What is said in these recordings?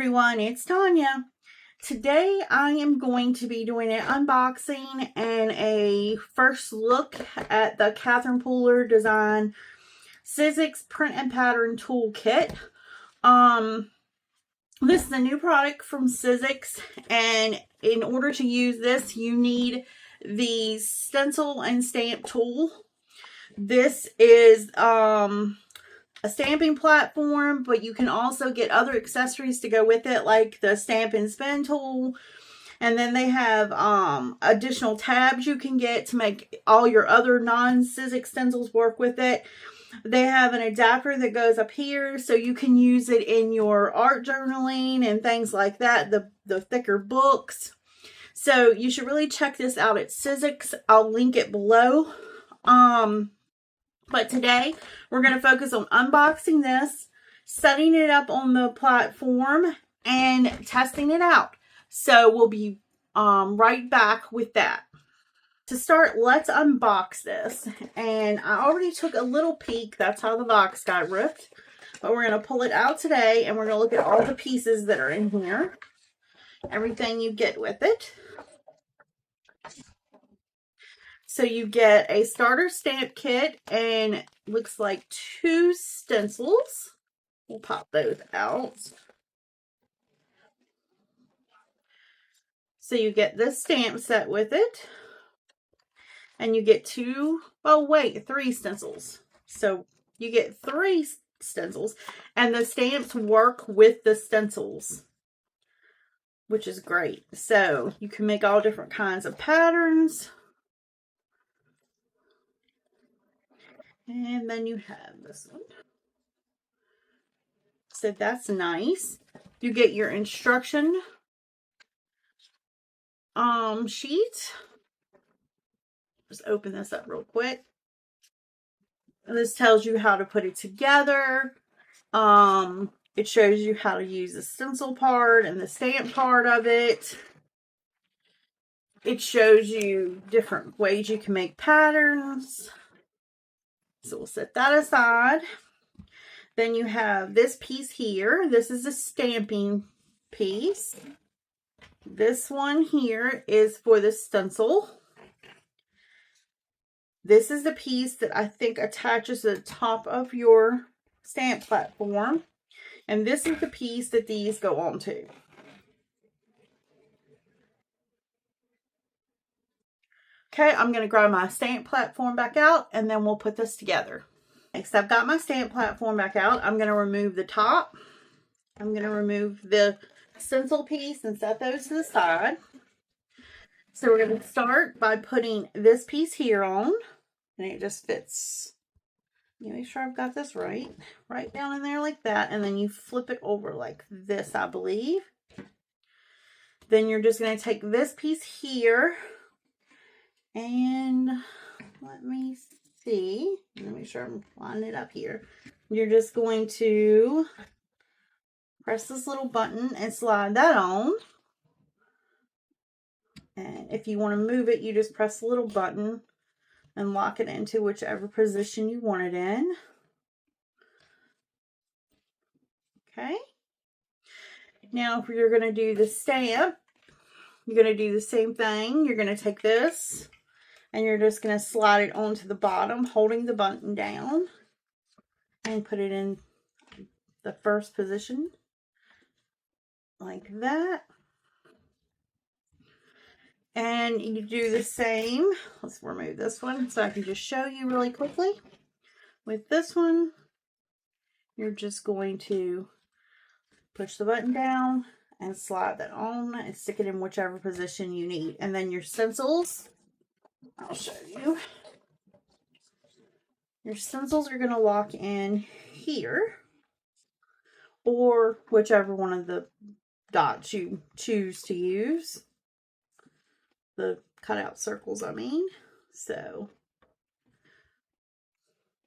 everyone, it's Tanya. Today I am going to be doing an unboxing and a first look at the Catherine Pooler design Sizzix print and pattern toolkit. This is a new product from Sizzix, and in order to use this you need the stencil and stamp tool. This is a stamping platform, but you can also get other accessories to go with it, like the stamp and spin tool. And then they have additional tabs you can get to make all your other non-Sizzix stencils work with it. They have an adapter that goes up here, so you can use it in your art journaling and things like that, the thicker books. So you should really check this out at Sizzix. I'll link it below. But today we're going to focus on unboxing this, setting it up on the platform, and testing it out. So we'll be right back with that. To start, let's unbox this. And I already took a little peek. That's how the box got ripped. But we're going to pull it out today, and we're going to look at all the pieces that are in here. Everything you get with it. So you get a starter stamp kit, and looks like 2 stencils. We'll pop those out. So you get this stamp set with it. And you get 3 stencils. So you get 3 stencils. And the stamps work with the stencils, which is great. So you can make all different kinds of patterns. And then you have this one. So that's nice. You get your instruction sheet. Just open this up real quick. And this tells you how to put it together. It shows you how to use the stencil part and the stamp part of it. It shows you different ways you can make patterns. So we'll set that aside. Then you have this piece here. This is a stamping piece. This one here is for the stencil. This is the piece that I think attaches to the top of your stamp platform. And this is the piece that these go onto. Okay, I'm going to grab my stamp platform back out, and then we'll put this together. Next, I've got my stamp platform back out. I'm going to remove the top. I'm going to remove the stencil piece and set those to the side. So we're going to start by putting this piece here on, and it just fits. You make sure I've got this right down in there like that, and then you flip it over like this, I believe. Then you're just going to take this piece here, and let me see. Let me make sure I'm lining it up here. You're just going to press this little button and slide that on. And if you want to move it, you just press the little button and lock it into whichever position you want it in. Okay. Now, if you're going to do the stamp, you're going to do the same thing. You're going to take this and you're just going to slide it onto the bottom, holding the button down, and put it in the first position like that. And you do the same. Let's remove this one so I can just show you really quickly. With this one, you're just going to push the button down and slide that on and stick it in whichever position you need. And then your stencils, I'll show you. Your stencils are going to lock in here, or whichever one of the dots you choose to use. The cutout circles, I mean. So,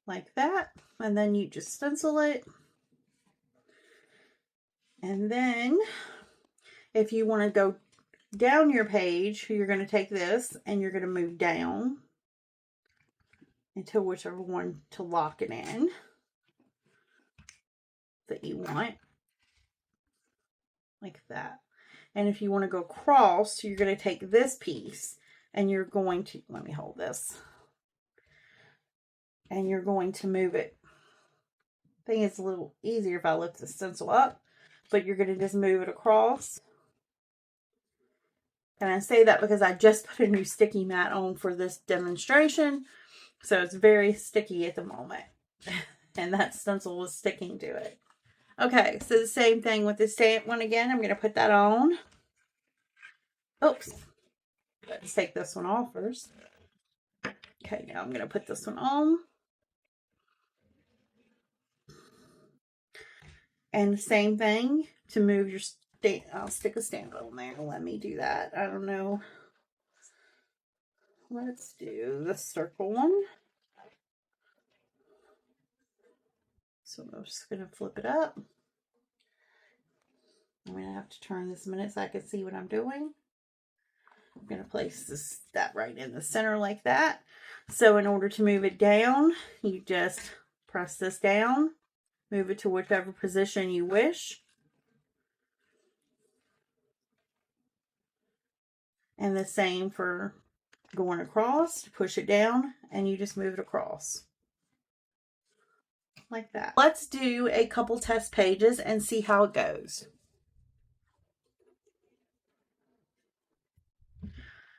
like that. And then you just stencil it. And then, if you want to go down your page, you're going to take this and you're going to move down until whichever one to lock it in that you want. like that. And if you want to go across, you're going to take this piece and you're going to, let me hold this, and you're going to move it. I think it's a little easier if I lift the stencil up, but you're going to just move it across. And I say that because I just put a new sticky mat on for this demonstration, so it's very sticky at the moment. And that stencil was sticking to it. Okay, so the same thing with the stamp one again. I'm going to put that on. Oops. Let's take this one off first. Okay, now I'm going to put this one on. And the same thing to move your stamp. I'll stick a stamp on there. Let me do that. I don't know. Let's do the circle one. So I'm just going to flip it up. I'm going to have to turn this a minute so I can see what I'm doing. I'm going to place that right in the center like that. So in order to move it down, you just press this down, move it to whichever position you wish. And the same for going across, push it down, and you just move it across. Like that. Let's do a couple test pages and see how it goes.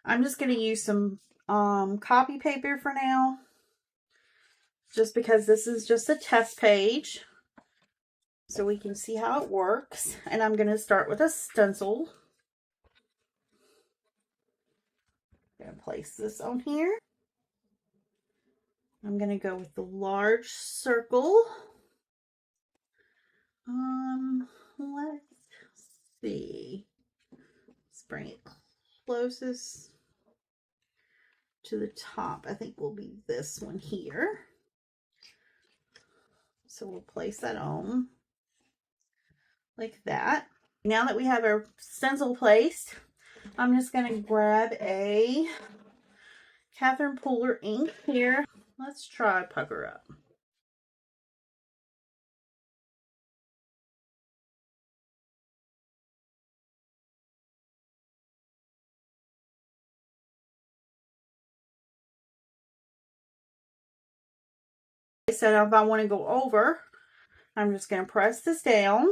I'm just going to use some copy paper for now, just because this is just a test page, so we can see how it works. And I'm going to start with a stencil. I'm going to place this on here. I'm going to go with the large circle. Let's see. Let's bring it closest to the top. I think will be this one here. So we'll place that on like that. Now that we have our stencil placed, I'm just going to grab a Catherine Pooler ink here. Let's try Pucker Up. So if I want to go over, I'm just going to press this down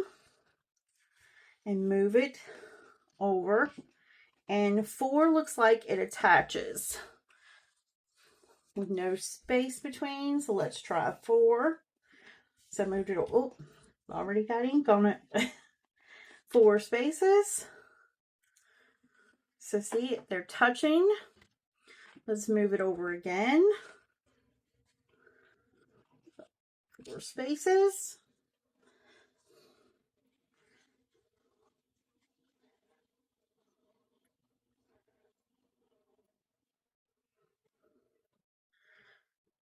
and move it over. And 4 looks like it attaches with no space between. So let's try 4. So I moved it. Oh, already got ink on it. 4 spaces. So see, they're touching. Let's move it over again. 4 spaces.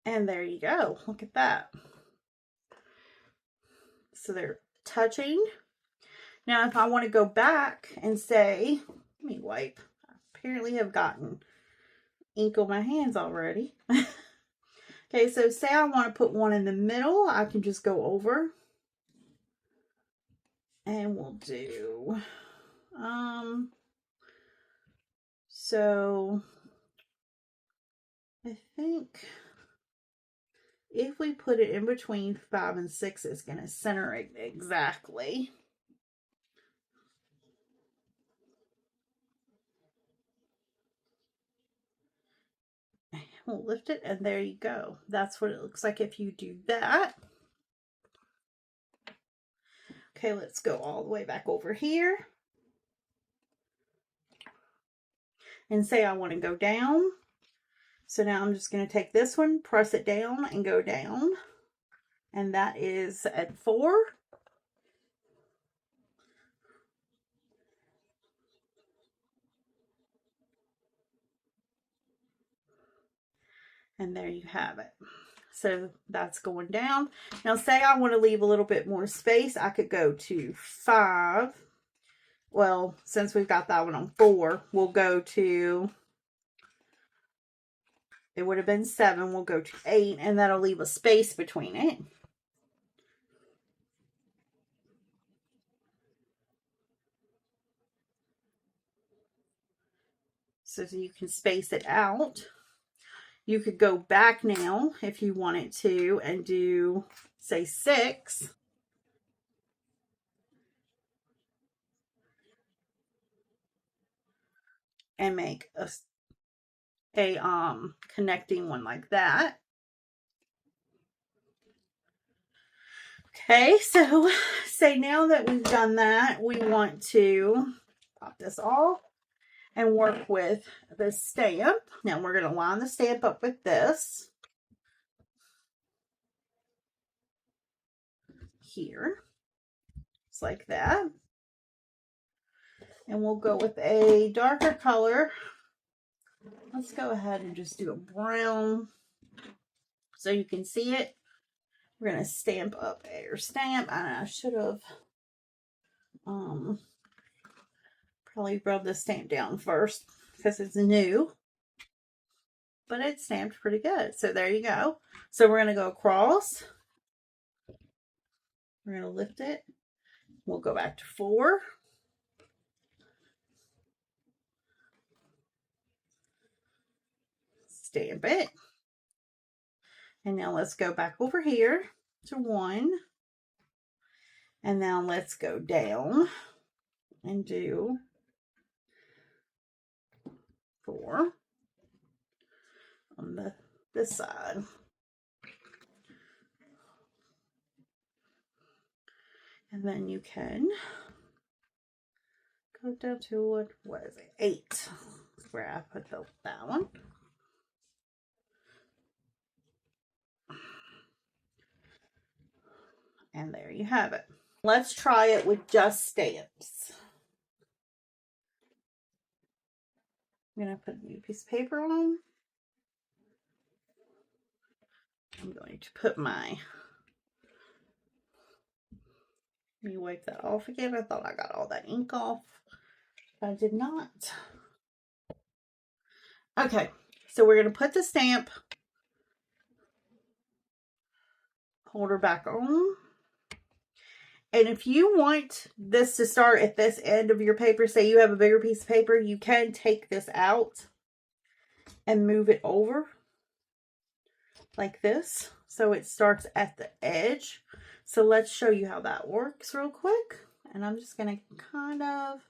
And there you go. Look at that. So they're touching. Now, if I want to go back and say, let me wipe. I apparently have gotten ink on my hands already. Okay, so say I want to put one in the middle, I can just go over. And we'll do, so I think if we put it in between 5 and 6, it's going to center it exactly. We'll lift it, and there you go. That's what it looks like if you do that. Okay, let's go all the way back over here. And say I want to go down. So now I'm just going to take this one, press it down, and go down. And that is at 4. And there you have it. So that's going down. Now say I want to leave a little bit more space, I could go to 5. Well, since we've got that one on 4, we'll go to, it would have been 7, we'll go to 8, and that'll leave a space between it. so you can space it out. You could go back now if you wanted to and do, say, 6. And make a connecting one like that. Okay, so say now that we've done that, we want to pop this off and work with the stamp. Now we're going to line the stamp up with this here, just like that. And we'll go with a darker color. Let's go ahead and just do a brown so you can see it. We're going to stamp up our stamp. I should have probably rub the stamp down first because it's new. But it's stamped pretty good. So there you go. So we're going to go across. We're going to lift it. We'll go back to 4. Stamp it. And now let's go back over here to 1. And now let's go down and do 4 on this side. And then you can go down to what is it? 8. Where I put that one. And there you have it. Let's try it with just stamps. I'm going to put a new piece of paper on. I'm going to put let me wipe that off again. I thought I got all that ink off. I did not. Okay, so we're going to put the stamp holder back on. And if you want this to start at this end of your paper, say you have a bigger piece of paper, you can take this out and move it over like this. So it starts at the edge. So let's show you how that works real quick. And I'm just going to kind of,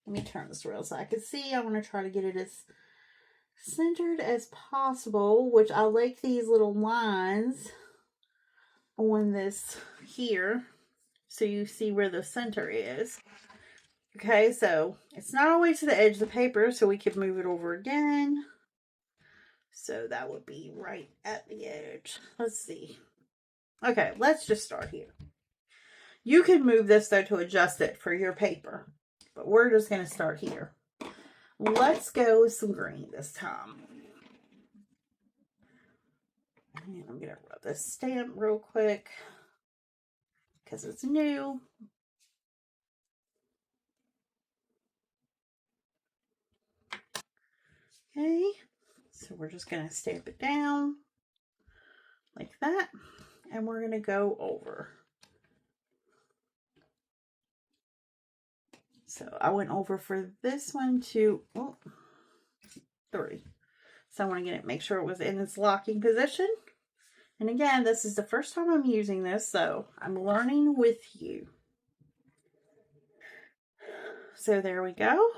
let me turn this around so I can see. I want to try to get it as centered as possible, which I like these little lines on this here. So you see where the center is. Okay, so it's not always to the edge of the paper, so we could move it over again. So that would be right at the edge. Let's see. Okay, let's just start here. You can move this though to adjust it for your paper, but we're just going to start here. Let's go with some green this time. And I'm going to rub this stamp real quick because it's new. Okay, so we're just going to stamp it down like that, and we're going to go over. So I went over for this one to 3. So I want to make sure it was in its locking position. And again, this is the first time I'm using this, so I'm learning with you. So there we go.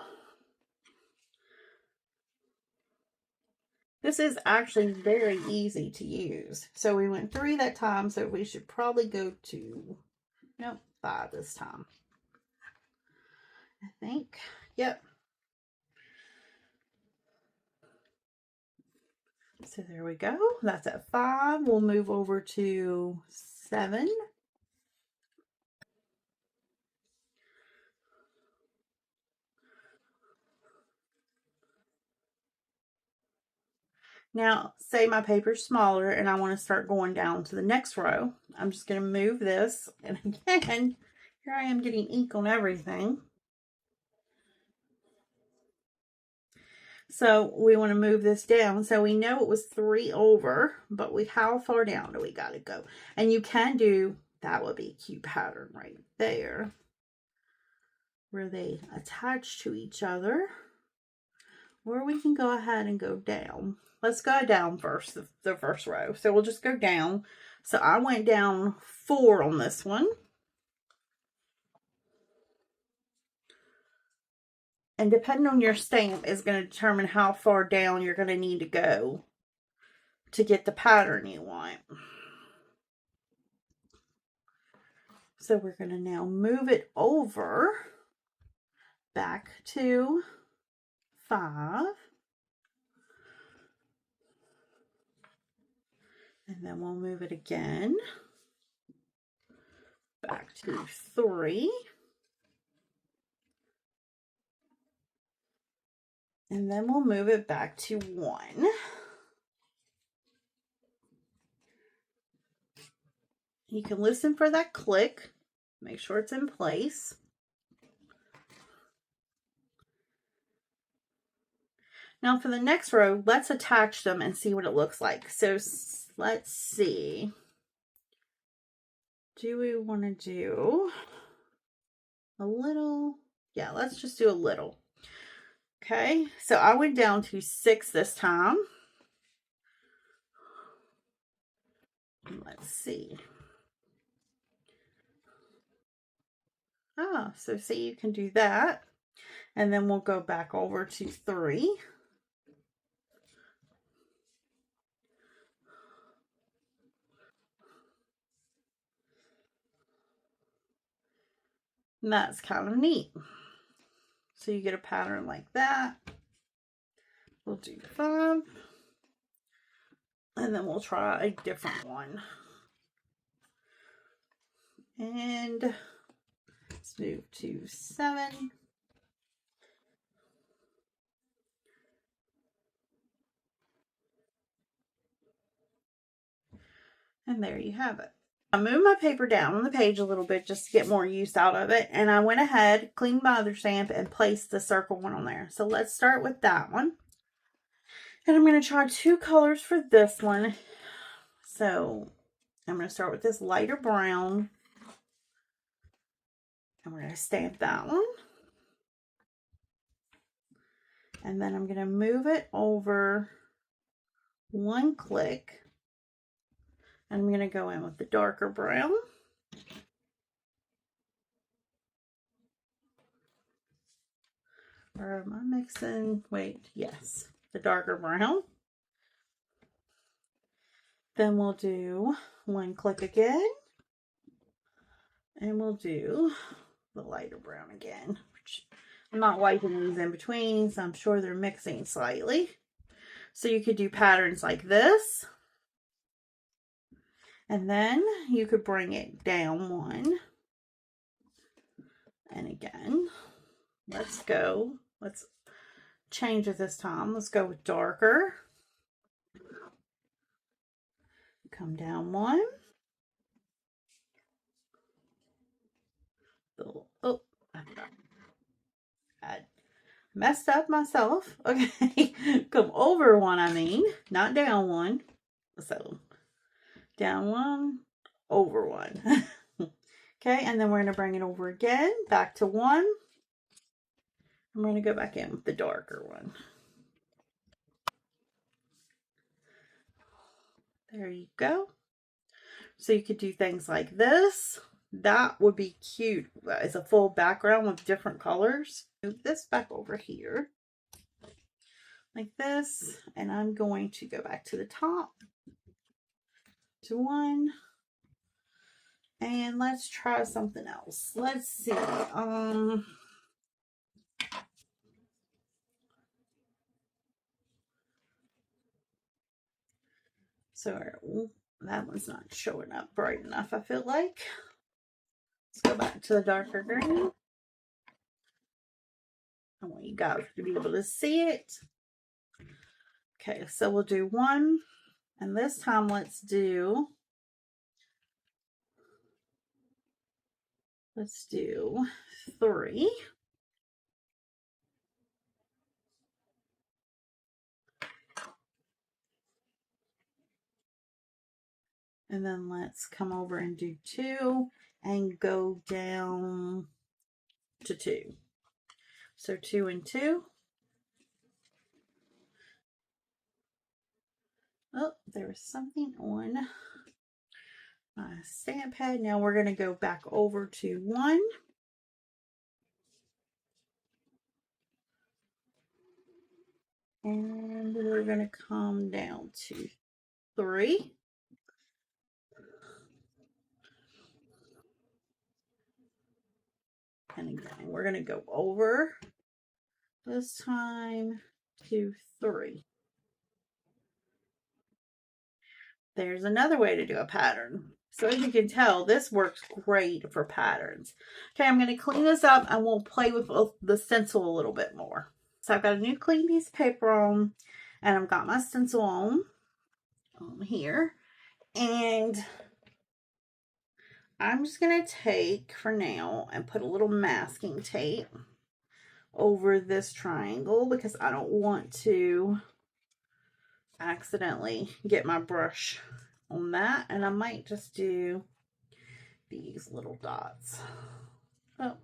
This is actually very easy to use. So we went 3 that time, so we should probably go to, nope, 5 this time. I think, yep. So there we go. That's at 5. We'll move over to 7. Now, say my paper's smaller and I want to start going down to the next row. I'm just going to move this. And again, here I am getting ink on everything. So we want to move this down. So we know it was 3 over, but how far down do we got to go? And you can do, that would be a cute pattern right there, where they attach to each other. or we can go ahead and go down. Let's go down first, the first row. So we'll just go down. So I went down 4 on this one. And depending on your stamp is going to determine how far down you're going to need to go to get the pattern you want. So we're going to now move it over back to 5. And then we'll move it again back to 3. And then we'll move it back to 1. You can listen for that click. Make sure it's in place. Now for the next row, let's attach them and see what it looks like. So let's see. Do we want to do a little? Yeah, let's just do a little. Okay, so I went down to 6 this time. Let's see. Ah, so see, you can do that. And then we'll go back over to 3. And that's kind of neat. So you get a pattern like that. We'll do 5. And then we'll try a different one. And let's move to 7. And there you have it. I moved my paper down on the page a little bit just to get more use out of it. And I went ahead, cleaned my other stamp, and placed the circle one on there. So let's start with that one. And I'm going to try 2 colors for this one. So I'm going to start with this lighter brown. I'm going to stamp that one. And then I'm going to move it over 1 click. And I'm going to go in with the darker brown. Or am I mixing? Wait, yes, the darker brown. Then we'll do 1 click again. And we'll do the lighter brown again. I'm not wiping these in between, so I'm sure they're mixing slightly. So you could do patterns like this. And then you could bring it down 1. And again, let's change it this time. Let's go with darker. Come down 1. Oh, I messed up myself. Okay, come over 1, I mean, not down 1. So down 1, over 1. Okay, and then we're going to bring it over again, back to 1. I'm going to go back in with the darker one. There you go. So you could do things like this. That would be cute as a full background with different colors. Move this back over here like this, and I'm going to go back to the top to 1, and let's try something else. Let's see. So that one's not showing up bright enough, I feel like. Let's go back to the darker green. I want you guys to be able to see it. Okay, so we'll do 1, and this time let's do 3. And then let's come over and do 2 and go down to 2. So 2 and 2. Oh, there was something on my stamp pad. Now we're going to go back over to 1. And we're going to come down to 3. And again, we're going to go over this time to 3. There's another way to do a pattern. So as you can tell, this works great for patterns. Okay, I'm going to clean this up and we'll play with the stencil a little bit more. So I've got a new clean piece of paper on, and I've got my stencil on here. And I'm just going to take, for now, and put a little masking tape over this triangle because I don't want to accidentally get my brush on that. And I might just do these little dots. Oh.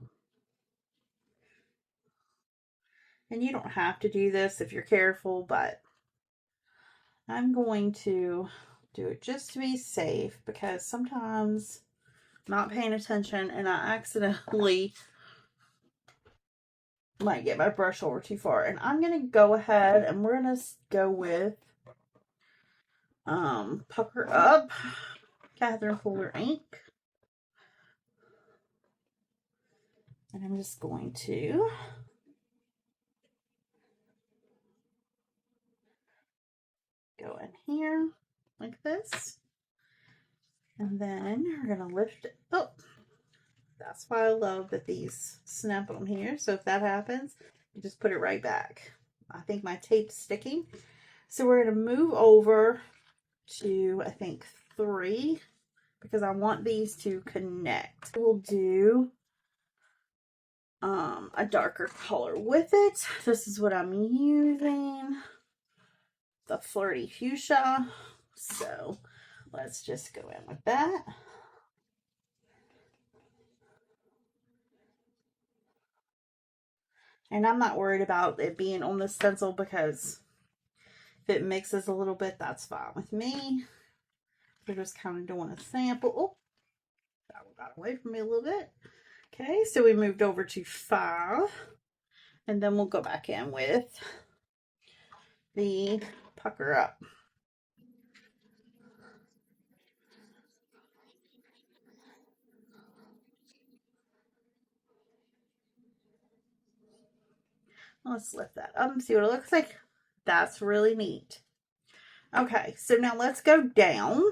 And you don't have to do this if you're careful, but I'm going to do it just to be safe because sometimes I'm not paying attention and I accidentally might get my brush over too far. And I'm going to go ahead and we're going to go with Pucker Up Catherine Pooler ink. And I'm just going to go in here like this. And then we're going to lift it up. That's why I love that these snap on here. So if that happens, you just put it right back. I think my tape's sticking. So we're going to move over to, I think, 3 because I want these to connect. We'll do a darker color with it. This is what I'm using, the Flirty Fuchsia. So let's just go in with that. And I'm not worried about it being on the stencil because if it mixes a little bit, that's fine with me. We're just kind of doing a sample. Oh, that one got away from me a little bit. Okay, so we moved over to 5. And then we'll go back in with the Pucker Up. Let's lift that up and see what it looks like. That's really neat. Okay, so now let's go down.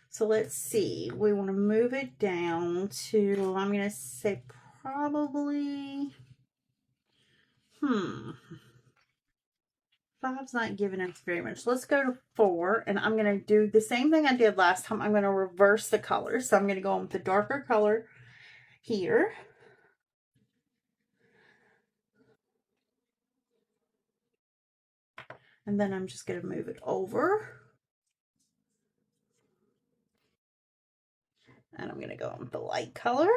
So let's see. We want to move it down to, I'm going to say probably, 5's not giving us very much. Let's go to 4, and I'm going to do the same thing I did last time. I'm going to reverse the color. So I'm going to go on with the darker color here. And then I'm just going to move it over. And I'm going to go on with the light color.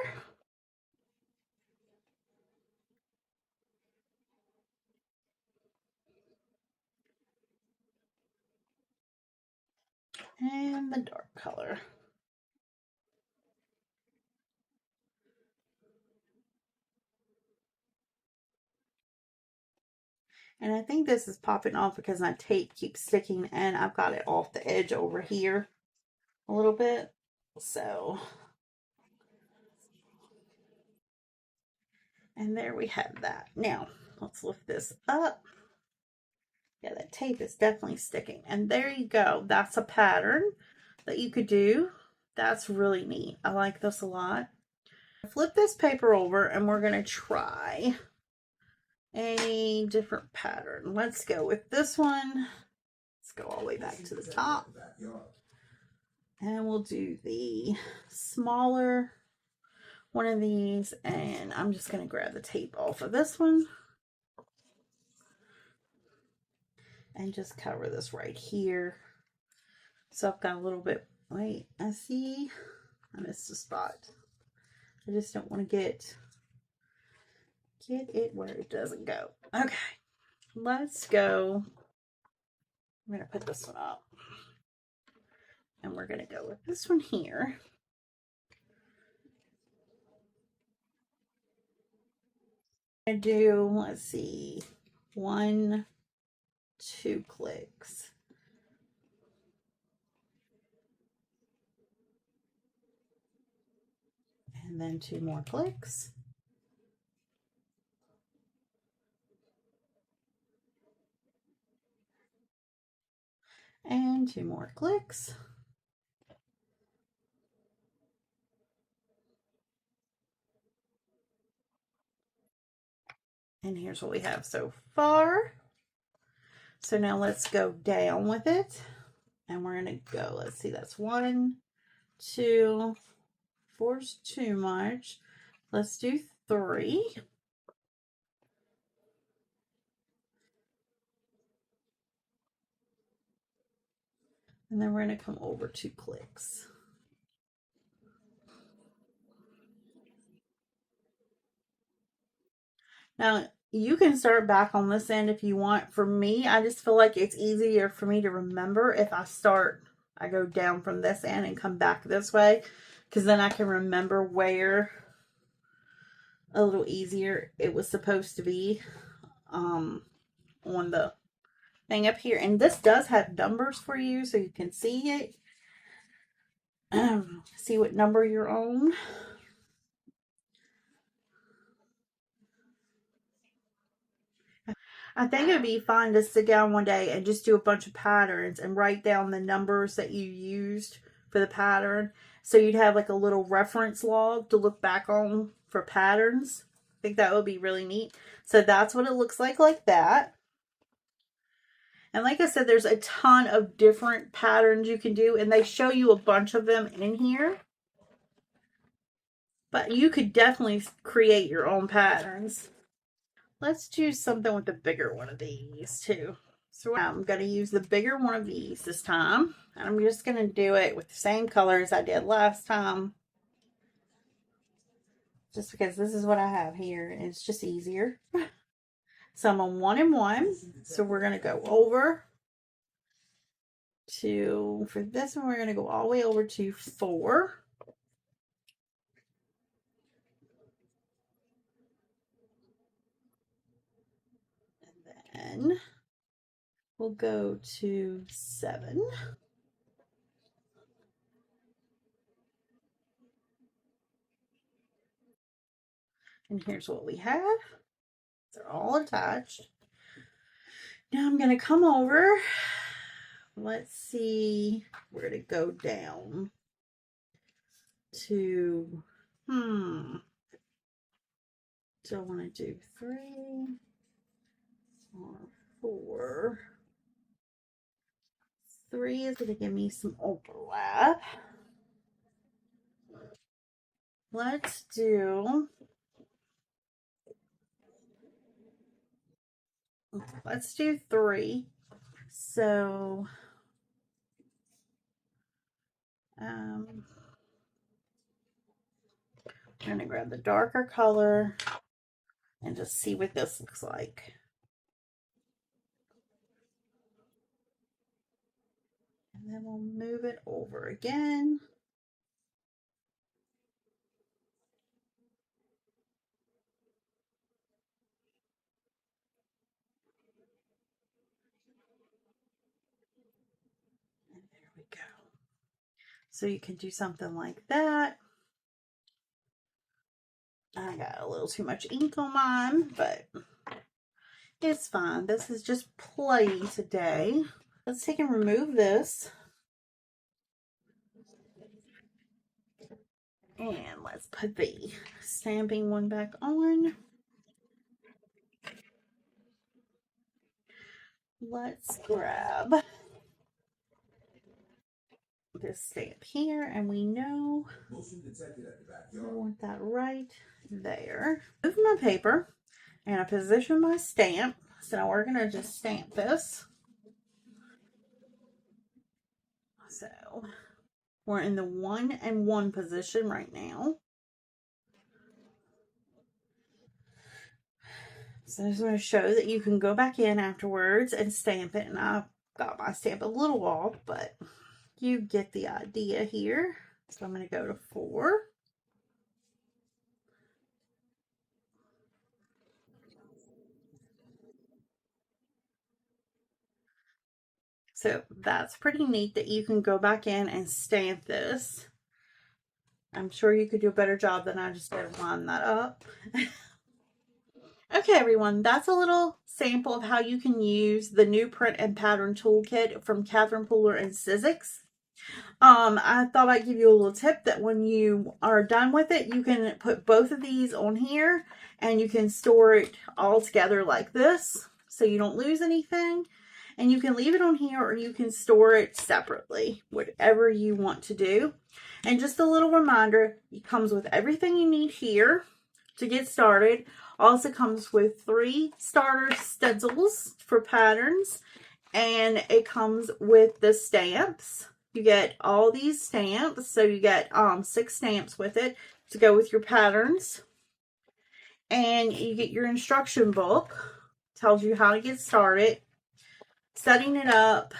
And the dark color. And I think this is popping off because my tape keeps sticking and I've got it off the edge over here a little bit. So, and there we have that. Now, let's lift this up. Yeah, that tape is definitely sticking. And there you go. That's a pattern that you could do. That's really neat. I like this a lot. Flip this paper over and we're going to try a different pattern. Let's go with this one. Let's go all the way back to the top. And we'll do the smaller one of these. And I'm just going to grab the tape off of this one. And just cover this right here. So I've got a little bit, wait, I see, I missed a spot. I just don't want to get it where it doesn't go. Okay, let's go I'm going to put this one up. And we're going to go with this one here. I'm going to do, let's see, 1, 2 clicks. And then 2 more clicks. And 2 more clicks. And here's what we have so far. So now let's go down with it. And we're going to go, let's see, that's 1, 2, 4's too much. Let's do 3. And then we're going to come over 2 clicks. Now, you can start back on this end if you want. For me, I just feel like it's easier for me to remember if I go down from this end and come back this way, because then I can remember where a little easier it was supposed to be on the thing up here. And this does have numbers for you, so you can see it. See what number you're on. I think it would be fun to sit down one day and just do a bunch of patterns and write down the numbers that you used for the pattern. So you'd have like a little reference log to look back on for patterns. I think that would be really neat. So that's what it looks like that. And like I said, there's a ton of different patterns you can do, and they show you a bunch of them in here. But you could definitely create your own patterns. Let's do something with the bigger one of these too. So I'm going to use the bigger one of these this time. And I'm just going to do it with the same colors I did last time. Just because this is what I have here. And it's just easier. So I'm on 1 and 1. So we're going to go over to, for this one, we're going to go all the way over to 4. And then we'll go to 7. And here's what we have. They're all attached. Now I'm going to come over. Let's see. We're going to go down to, do I want to do 3 or 4? 3 is going to give me some overlap. Let's do 3. So, I'm going to grab the darker color and just see what this looks like. And then we'll move it over again. And there we go. So you can do something like that. I got a little too much ink on mine, but it's fine. This is just play today. Let's take and remove this. And let's put the stamping one back on. Let's grab this stamp here, and we know we want that right there. Move my paper, and I position my stamp. So now we're going to just stamp this. So we're in the 1 and 1 position right now. So I just want to show that you can go back in afterwards and stamp it. And I got my stamp a little off, but you get the idea here. So I'm going to go to 4. So that's pretty neat that you can go back in and stamp this. I'm sure you could do a better job than I just did line that up. Okay, everyone, that's a little sample of how you can use the new print and pattern toolkit from Catherine Pooler and Sizzix. I thought I'd give you a little tip that when you are done with it, you can put both of these on here and you can store it all together like this so you don't lose anything. And you can leave it on here or you can store it separately, whatever you want to do. And just a little reminder, it comes with everything you need here to get started. Also comes with 3 starter stencils for patterns, and it comes with the stamps. You get all these stamps, so you get 6 stamps with it to go with your patterns. And you get your instruction book, tells you how to get started, setting it up,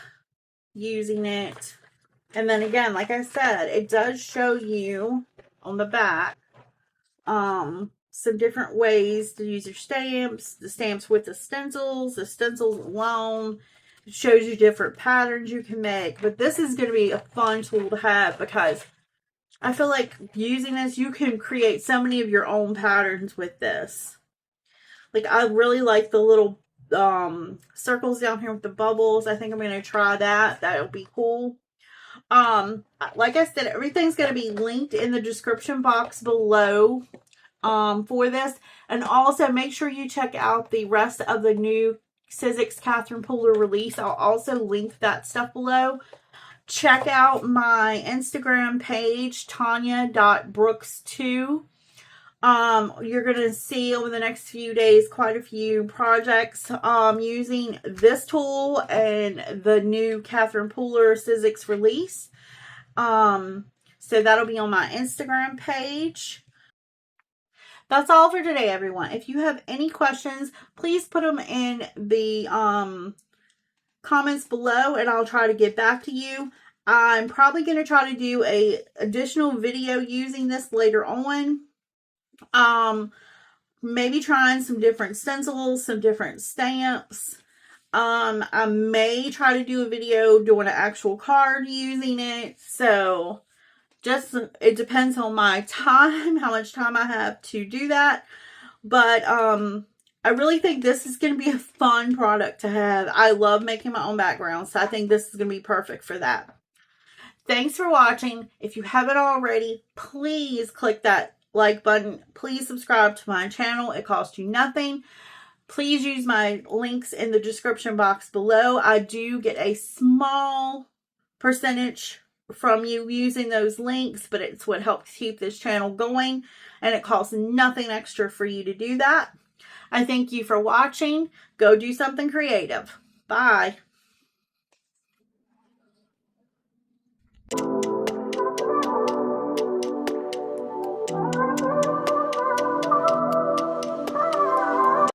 using it. And then again, like I said, it does show you on the back some different ways to use your stamps, the stamps with the stencils alone. It shows you different patterns you can make. But this is going to be a fun tool to have because I feel like using this, you can create so many of your own patterns with this. Like, I really like the little circles down here with the bubbles. I think I'm going to try that. That'll be cool. Like I said, everything's going to be linked in the description box below for this. And also make sure you check out the rest of the new Sizzix Catherine Pooler release. I'll also link that stuff below. Check out my Instagram page, tanya.brooks2. You're going to see over the next few days quite a few projects using this tool and the new Catherine Pooler Sizzix release. So that'll be on my Instagram page. That's all for today, everyone. If you have any questions, please put them in the comments below and I'll try to get back to you. I'm probably going to try to do a additional video using this later on. Maybe trying some different stencils, some different stamps. I may try to do a video doing an actual card using it. So just, it depends on my time, how much time I have to do that. But, I really think this is going to be a fun product to have. I love making my own backgrounds, so I think this is going to be perfect for that. Thanks for watching. If you haven't already, please click that like button. Please subscribe to my channel. It costs you nothing. Please use my links in the description box below. I do get a small percentage from you using those links, but it's what helps keep this channel going, and it costs nothing extra for you to do that. I thank you for watching. Go do something creative. Bye.